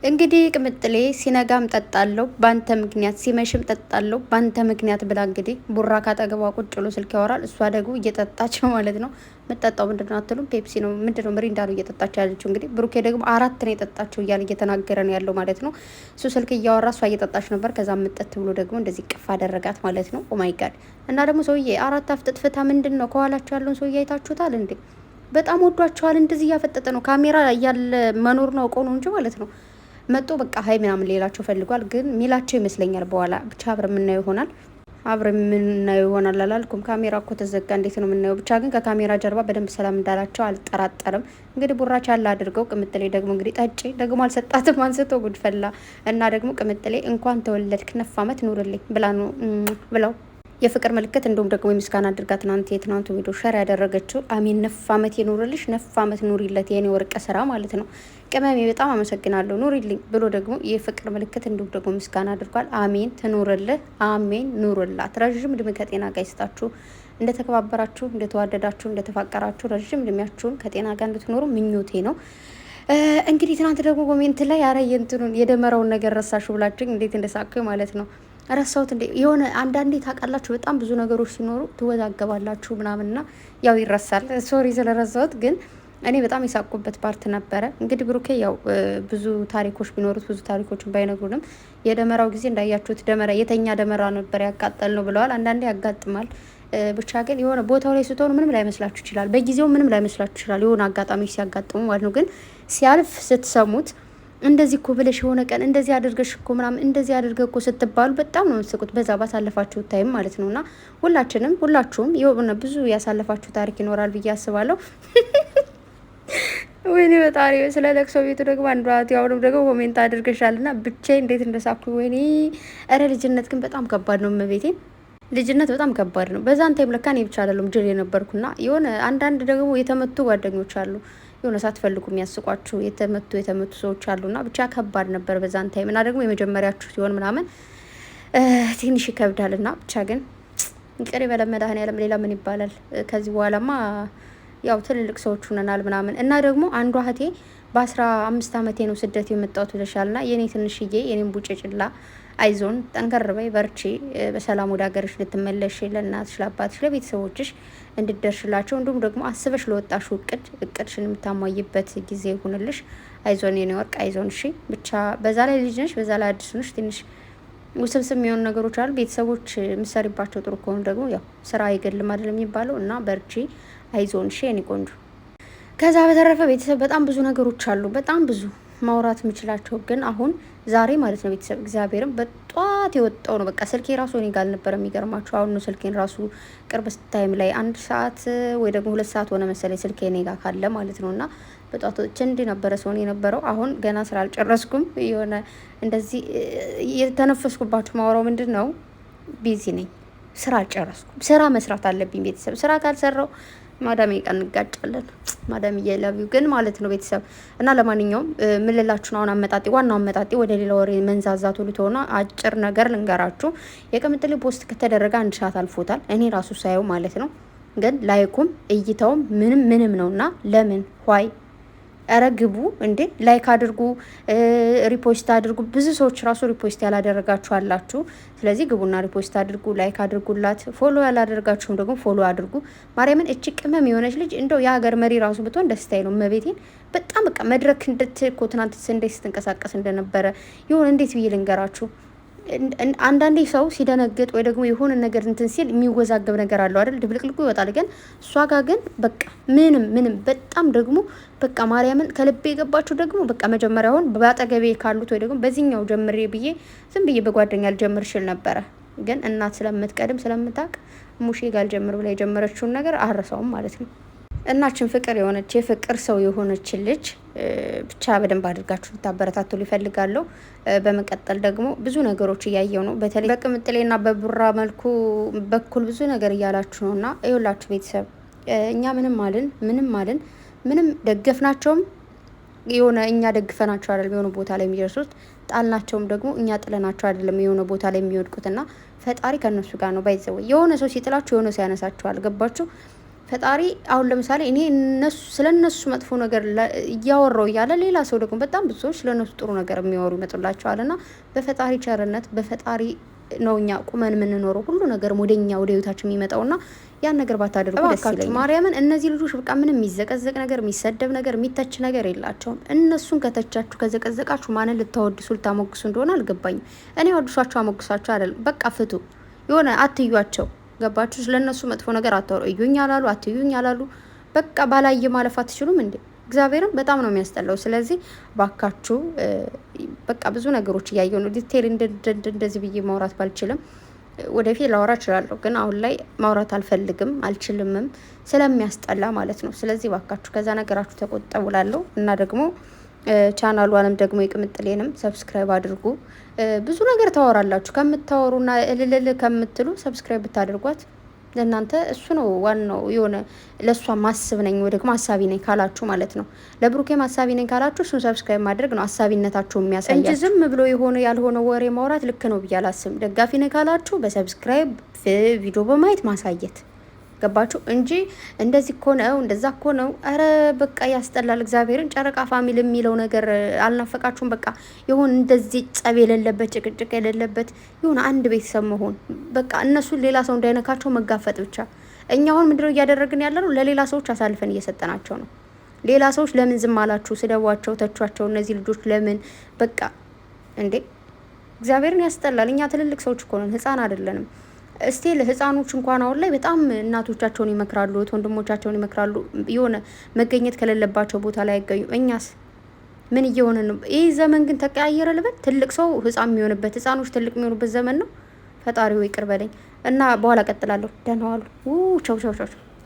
እንግዲህ ቅምጥሌ ሲነጋም ጠጣለው ባንተ ምክንያት ሲመሽም ጠጣለው ባንተ ምክንያት ብላ እንግዲህ ቡራ ካጠገቧ ቁጭ ብሎ ስልክ ያወራል። እሷ ደግሞ እየጠጣች ነው ማለት ነው። የምትጠጣው ምንድነው አትሉም? ፔፕሲ ነው ምንድነው ምሪንዳ ነው እየጠጣች ያለችው። እንግዲህ ብሩኬ ደግሞ 4 ነው የጠጣችው እያለ እየተናገረ ነው ያለው ማለት ነው። እሱ ስልክ እያወራ እሷ እየጠጣች ነበር። ከዛ ምጠት ብሎ ደግሞ እንደዚህ ቅፍ አደረጋት ማለት ነው። ኦ ማይ ጋድ። እና ደግሞ ሰውዬ 4 አፍጥጥ ፍታ ምንድን ነው ከኋላቸው ያለውን ሰውዬ አይታችሁታል እንዴ? በጣም ወዷቸዋል። እንደዚህ እያፈጠጠ ነው። ካሜራ እያለ መኖር ነው አውቀው ነው እንጂ ማለት ነው። መጦ በቃ ሀይ ምናምን ሌላቸው ፈልጓል። ግን ሚላቸው ይመስለኛል። በኋላ ብቻ አብረን የምናየው ይሆናል። አብረን የምናየው ይሆናል አላልኩም። ካሜራ እኮ ተዘጋ። እንዴት ነው የምናየው? ብቻ ግን ከካሜራ ጀርባ በደንብ ሰላም እንዳላቸው አልጠራጠርም። እንግዲህ ቡራቻ አላ አድርገው ቅምጥሌ ደግሞ እንግዲህ ጠጪ ደግሞ አልሰጣትም። አንስቶ ጉድፈላ እና ደግሞ ቅምጥሌ እንኳን ተወለድክ ነፍ አመት ኑርልኝ ብላ ነው ብለው የፍቅር ምልክት እንዲሁም ደግሞ የምስጋና አድርጋ የትናንቱ ቪዲዮ ሸር ያደረገችው አሜን ነፍ አመት ይኑርልሽ፣ ነፍ አመት ኑሪለት የኔ ወርቅ ስራ ማለት ነው። ቅመሜ በጣም አመሰግናለሁ ኑሪልኝ ብሎ ደግሞ የፍቅር ምልክት እንዲሁም ደግሞ ምስጋና አድርጓል። አሜን ትኑርልህ፣ አሜን ኑርላት፣ ረዥም እድሜ ከጤና ጋር ይስጣችሁ። እንደተከባበራችሁ፣ እንደተዋደዳችሁ፣ እንደተፋቀራችሁ ረዥም እድሜያችሁን ከጤና ጋር እንድትኖሩ ምኞቴ ነው። እንግዲህ ትናንት ደግሞ ኮሜንት ላይ ያረ የእንትኑን የደመራውን ነገር ረሳችሁ ብላችሁ እንዴት እንደሳቀኝ ማለት ነው። ረሳሁት እንዴ የሆነ አንዳንዴ ታውቃላችሁ፣ በጣም ብዙ ነገሮች ሲኖሩ ትወዛገባላችሁ ምናምንና ያው ይረሳል። ሶሪ ስለረሳሁት፣ ግን እኔ በጣም የሳቁበት ፓርት ነበረ። እንግዲህ ብሩኬ ያው ብዙ ታሪኮች ቢኖሩት ብዙ ታሪኮችን ባይነግሩንም የደመራው ጊዜ እንዳያችሁት ደመራ የተኛ ደመራ ነበር ያቃጠል ነው ብለዋል። አንዳንዴ ያጋጥማል። ብቻ ግን የሆነ ቦታው ላይ ስትሆኑ ምንም ላይመስላችሁ ይችላል። በጊዜው ምንም ላይመስላችሁ ይችላል። የሆነ አጋጣሚዎች ሲያጋጥሙ ማለት ነው። ግን ሲያልፍ ስትሰሙት እንደዚህ እኮ ብለሽ የሆነ ቀን እንደዚህ አድርገሽ እኮ ምናምን እንደዚህ አድርገ እኮ ስትባሉ በጣም ነው የምትስቁት። በዛ ባሳለፋችሁ ታይም ማለት ነውና ሁላችሁም የሆነ ብዙ ያሳለፋችሁ ታሪክ ይኖራል ብዬ አስባለሁ። ወይኔ በጣሪ ስለ ለቅሶ ቤቱ ደግሞ አንዷ ያውንም ደግሞ ኮሜንት አድርገሻልና ብቻዬ እንዴት እንደሳኩ ወይኔ። እረ ልጅነት ግን በጣም ከባድ ነው። እመቤቴ ልጅነት በጣም ከባድ ነው። በዛን ታይም ለካ እኔ ብቻ አይደለም ጅል የነበርኩና የሆነ አንዳንድ ደግሞ የተመቱ ጓደኞች አሉ የሆነ ሳትፈልጉ የሚያስቋችሁ የተመቱ ሰዎች አሉና ብቻ ከባድ ነበር በዛን ታይም። እና ደግሞ የመጀመሪያችሁ ሲሆን ምናምን ትንሽ ይከብዳልና ብቻ ግን ይቅር ይበለን መድኃኒዓለም። ሌላ ምን ይባላል? ከዚህ በኋላማ ያው ትልልቅ ሰዎች ሆነናል ምናምን። እና ደግሞ አንዷ እህቴ በ15 ዓመቴ ነው ስደት የመጣሁት ብለሻልና የኔ ትንሽዬ የኔም ቡጭጭላ አይዞን፣ ጠንከር በይ፣ በርቺ፣ በሰላም ወደ ሀገርሽ ልትመለሽ ለእናትሽ፣ ለአባትሽ፣ ለቤተሰቦችሽ እንድደርሽላቸው እንዲሁም ደግሞ አስበሽ ለወጣሽው እቅድሽን የምታሟይበት ጊዜ ይሁንልሽ። አይዞን የኔ ወርቅ አይዞን። እሺ ብቻ በዛ ላይ ልጅ ነሽ፣ በዛ ላይ አዲስ ነሽ። ትንሽ ውስብስብ የሚሆኑ ነገሮች አሉ። ቤተሰቦች የምትሰሪባቸው ጥሩ ከሆኑ ደግሞ ያው ስራ አይገልም አይደለም የሚባለው እና በርቺ፣ አይዞን። እሺ የኔ ቆንጆ። ከዛ በተረፈ ቤተሰብ በጣም ብዙ ነገሮች አሉ፣ በጣም ብዙ ማውራት የምችላቸው ግን አሁን ዛሬ ማለት ነው ቤተሰብ እግዚአብሔርም በጧት የወጣው ነው። በቃ ስልኬ ራሱ እኔ ጋር አልነበረ። የሚገርማችሁ አሁን ነው ስልኬን ራሱ ቅርብ ታይም ላይ 1 ሰዓት ወይ ደግሞ 2 ሰዓት ሆነ መሰለኝ ስልኬ እኔ ጋር ካለ ማለት ነው። እና በጧት እንዲ ነበረ ሰው የነበረው። አሁን ገና ስራ አልጨረስኩም። የሆነ እንደዚህ የተነፈስኩባችሁ ማውራው ምንድን ነው፣ ቢዚ ነኝ፣ ስራ አልጨረስኩም። ስራ መስራት አለብኝ ቤተሰብ። ስራ ካልሰራው ማዳም ቀን እንጋጫለን። ማዳም እየለቪው ግን ማለት ነው ቤተሰብ። እና ለማንኛውም ምልላችሁን አሁን አመጣጤ ዋናው አመጣጤ ወደ ሌላ ወሬ መንዛዛቱ ልትሆና አጭር ነገር ልንገራችሁ። የቅምጥሌ ፖስት ከተደረገ 1 ሰዓት አልፎታል። እኔ ራሱ ሳየው ማለት ነው። ግን ላይኩም እይታውም ምንም ነውና ለምን ዋይ ኧረ ግቡ እንዴ! ላይክ አድርጉ፣ ሪፖስት አድርጉ። ብዙ ሰዎች ራሱ ሪፖስት ያላደረጋችሁ አላችሁ። ስለዚህ ግቡና ሪፖስት አድርጉ፣ ላይክ አድርጉላት። ፎሎ ያላደረጋችሁም ደግሞ ፎሎ አድርጉ። ማርያምን እቺ ቅመም የሆነች ልጅ እንደው የሀገር መሪ ራሱ ብትሆን ደስታዬ ነው። መቤቴን በጣም በቃ መድረክ እንድትኮ ትናንት እንዴት ስትንቀሳቀስ እንደነበረ ይሁን እንዴት ብዬ ልንገራችሁ። አንዳንዴ ሰው ሲደነግጥ ወይ ደግሞ የሆነ ነገር እንትን ሲል የሚወዛገብ ነገር አለው አይደል? ድብልቅልቁ ይወጣል። ግን እሷ ጋር ግን በቃ ምንም በጣም ደግሞ በቃ ማርያምን ከልቤ የገባችሁ ደግሞ በቃ መጀመሪያውን በአጠገቤ ካሉት ወይ ደግሞ በዚህኛው ጀምሬ ብዬ ዝም ብዬ በጓደኛ ልጀምር ሽል ነበረ። ግን እናት ስለምትቀድም ስለምታውቅ ሙሼ ጋር ልጀምር ብላ የጀመረችውን ነገር አረሳውም ማለት ነው። እናችን ፍቅር የሆነች የፍቅር ሰው የሆነች ልጅ ብቻ በደንብ አድርጋችሁ ልታበረታቱ ይፈልጋለሁ። በመቀጠል ደግሞ ብዙ ነገሮች እያየው ነው። በተለይ በቅምጥሌና በቡራ መልኩ በኩል ብዙ ነገር እያላችሁ ነውና ይኸውላችሁ ቤተሰብ እኛ ምንም ደገፍናቸውም የሆነ እኛ ደግፈናቸው አይደለም የሆነ ቦታ ላይ የሚደርሱት፣ ጣልናቸውም ደግሞ እኛ ጥለናቸው አይደለም የሆነ ቦታ ላይ የሚወድቁትና ፈጣሪ ከነሱ ጋር ነው። ባይዘው የሆነ ሰው ሲጥላችሁ የሆነ ሰው ያነሳችኋል። ገባችሁ? ፈጣሪ አሁን ለምሳሌ እኔ ስለነሱ መጥፎ ነገር እያወራው እያለ ሌላ ሰው ደግሞ በጣም ብዙ ሰዎች ስለነሱ ጥሩ ነገር የሚያወሩ ይመጡላቸዋልና በፈጣሪ ቸርነት በፈጣሪ ነው እኛ ቁመን የምንኖረው ሁሉ ነገር ወደኛ ወደ ህይወታችን የሚመጣውና ያን ነገር ባታደርጉ ደስ ይለኛል። ማርያምን እነዚህ ልጆች በቃ ምንም የሚዘቀዘቅ ነገር የሚሰደብ ነገር የሚተች ነገር የላቸውም። እነሱን ከተቻችሁ ከዘቀዘቃችሁ ማንን ልታወድሱ ልታሞግሱ እንደሆነ አልገባኝም። እኔ ወድሷቸው አሞግሷቸው አይደለም፣ በቃ ፍቱ። የሆነ አትዩቸው። ገባችሁ? ስለነሱ መጥፎ ነገር አታወሩ። እዩኝ አላሉ አትዩኝ አላሉ። በቃ ባላየ ማለፍ አትችሉም እንዴ? እግዚአብሔርም በጣም ነው የሚያስጠላው። ስለዚህ ባካችሁ በቃ ብዙ ነገሮች እያየሁ ነው። ዲቴል እንደዚህ ብዬ ማውራት ባልችልም ወደፊት ላወራ እችላለሁ፣ ግን አሁን ላይ ማውራት አልፈልግም አልችልምም ስለሚያስጠላ ማለት ነው። ስለዚህ ባካችሁ ከዛ ነገራችሁ ተቆጠቡ እላለሁ እና ደግሞ ቻናሏንም ደግሞ የቅምጥሌንም ሰብስክራይብ አድርጉ። ብዙ ነገር ታወራላችሁ ከምታወሩና እልልል ከምትሉ ሰብስክራይብ ብታደርጓት ለእናንተ እሱ ነው ዋናው። የሆነ ለእሷ ማስብ ነኝ ወይ ደግሞ አሳቢ ነኝ ካላችሁ ማለት ነው፣ ለብሩኬ ማሳቢ ነኝ ካላችሁ እሱን ሰብስክራይብ ማድረግ ነው አሳቢነታችሁ የሚያሳያችሁ እንጂ ዝም ብሎ የሆነ ያልሆነ ወሬ ማውራት ልክ ነው ብዬ አላስብም። ደጋፊ ነኝ ካላችሁ በሰብስክራይብ ቪዲዮ በማየት ማሳየት ገባችሁ እንጂ እንደዚህ እኮ ነው እንደዛ እኮ ነው። አረ በቃ ያስጠላል። እግዚአብሔርን ጨረቃ ፋሚሊ የሚለው ነገር አልናፈቃችሁም? በቃ የሆነ እንደዚህ ጸብ የሌለበት ጭቅጭቅ የሌለበት የሆነ አንድ ቤተሰብ መሆን በቃ እነሱን ሌላ ሰው እንዳይነካቸው መጋፈጥ ብቻ። እኛ አሁን ምንድነው እያደረግን ያለ ነው? ለሌላ ሰዎች አሳልፈን እየሰጠናቸው ነው። ሌላ ሰዎች ለምን ዝም አላችሁ? ስደቧቸው፣ ተቿቸው። እነዚህ ልጆች ለምን በቃ እንዴ! እግዚአብሔርን ያስጠላል። እኛ ትልልቅ ሰዎች እኮ ነን፣ ህፃን አይደለንም። እስቲ ለህፃኖች እንኳን አሁን ላይ በጣም እናቶቻቸውን ይመክራሉ፣ ወንድሞቻቸውን ይመክራሉ። የሆነ መገኘት ከሌለባቸው ቦታ ላይ አይገኙም። እኛስ ምን እየሆነ ነው? ይህ ዘመን ግን ተቀያየረ ልበል። ትልቅ ሰው ህፃን የሚሆንበት፣ ህፃኖች ትልቅ የሚሆኑበት ዘመን ነው። ፈጣሪው ይቅር በለኝ እና በኋላ ቀጥላለሁ። ደህና ዋሉ። ቻው ቻው ቻው።